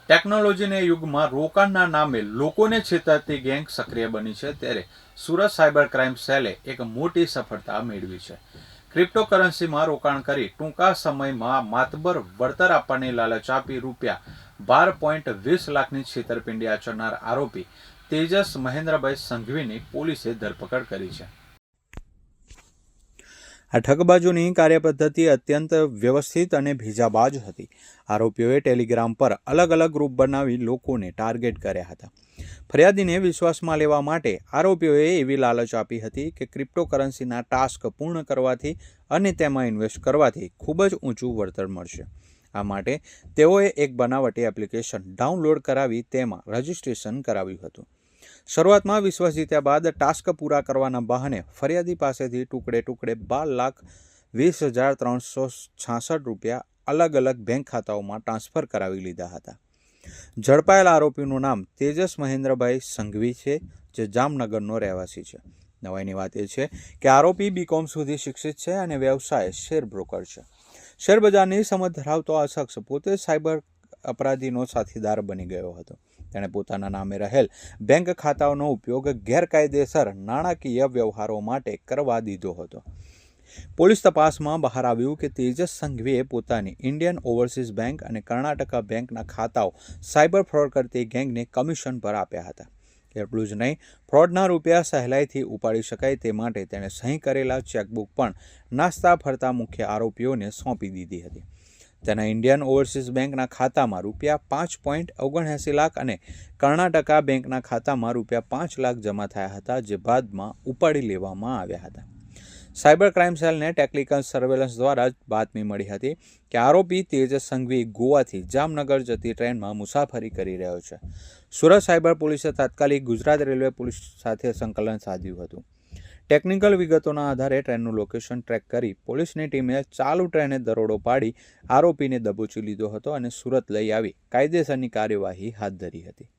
ટેકનોલોજીના યુગમાં રોકાણના નામે લોકોને છેતરતી ગેંગ સક્રિય બની છે, ત્યારે સુરત સાયબર ક્રાઇમ સેલે એક મોટી સફળતા મેળવી છે. ક્રિપ્ટોકરન્સીમાં રોકાણ કરી ટૂંકા સમયમાં માતબર વળતર આપવાની લાલચ આપી ₹12.20 લાખની છેતરપિંડી આચરનાર આરોપી તેજસ મહેન્દ્રભાઈ સંઘવીની પોલીસે ધરપકડ કરી છે. આ ઠગબાજોની કાર્યપદ્ધતિ અત્યંત વ્યવસ્થિત અને ભીજાબાજ હતી. આરોપીઓએ ટેલિગ્રામ પર અલગ અલગ ગ્રુપ બનાવી લોકોને ટાર્ગેટ કર્યા હતા. ફરિયાદીને વિશ્વાસમાં લેવા માટે આરોપીઓએ એવી લાલચ આપી હતી કે ક્રિપ્ટોકરન્સીના ટાસ્ક પૂર્ણ કરવાથી અને તેમાં ઇન્વેસ્ટ કરવાથી ખૂબ જ ઊંચું વળતર મળશે. આ માટે તેઓએ એક બનાવટી એપ્લિકેશન ડાઉનલોડ કરાવી તેમાં રજિસ્ટ્રેશન કરાવ્યું હતું. શરૂઆતમાં વિશ્વાસ જીત્યા બાદ ટાસ્ક પૂરા કરવાના બહાને ફરિયાદી પાસેથી ટુકડે ટુકડે ₹12,20,366 અલગ અલગ બેંક ખાતાઓમાં ટ્રાન્સફર કરાવી લીધા હતા. ઝડપાયેલા આરોપીનું નામ તેજસ મહેન્દ્રભાઈ સંઘવી છે, જે જામનગરનો રહેવાસી છે. નવાઈની વાત એ છે કે આરોપી બીકોમ સુધી શિક્ષિત છે અને વ્યવસાય શેર બ્રોકર છે. શેરબજારની સમજ ધરાવતો આ શખ્સ પોતે સાયબર અપરાધીનો સાથીદાર બની ગયો હતો. તેણે પોતાના નામે રહેલ બેંક ખાતાઓનો ઉપયોગ ગેરકાયદેસર નાણાકીય વ્યવહારો માટે કરવા દીધો હતો. પોલીસ તપાસમાં બહાર આવ્યું કે તેજસ સંઘવીએ પોતાની ઇન્ડિયન ઓવરસીઝ બેંક અને કર્ણાટકા બેંકના ખાતાઓ સાયબર ફ્રોડ કરતી ગેંગને કમિશન પર આપ્યા હતા. એટલું જ નહીં, ફ્રોડના રૂપિયા સહેલાઈથી ઉપાડી શકાય તે માટે તેણે સહી કરેલા ચેકબુક પણ નાસ્તા ફરતા મુખ્ય આરોપીઓને સોંપી દીધી હતી. તેના ઇન્ડિયન ઓવરસીઝ બેંકના ખાતામાં ₹5.79 લાખ અને કર્ણાટકા બેંકના ખાતામાં ₹5 લાખ જમા થયા હતા, જે બાદમાં ઉપાડી લેવામાં આવ્યા હતા. સાયબર ક્રાઇમ સેલને ટેકનિકલ સર્વેલન્સ દ્વારા બાતમી મળી હતી કે આરોપી તેજસ સંઘવી ગોવાથી જામનગર જતી ટ્રેનમાં મુસાફરી કરી રહ્યો છે. સુરત સાયબર પોલીસે તાત્કાલિક ગુજરાત રેલવે પોલીસ સાથે સંકલન સાધ્યું હતું. ટેકનિકલ વિગતોના આધારે ટ્રેનનું લોકેશન ટ્રેક કરી પોલીસની ટીમે ચાલુ ટ્રેને દરોડો પાડી આરોપીને દબોચી લીધો હતો અને સુરત લઈ આવી કાયદેસરની કાર્યવાહી હાથ ધરી હતી.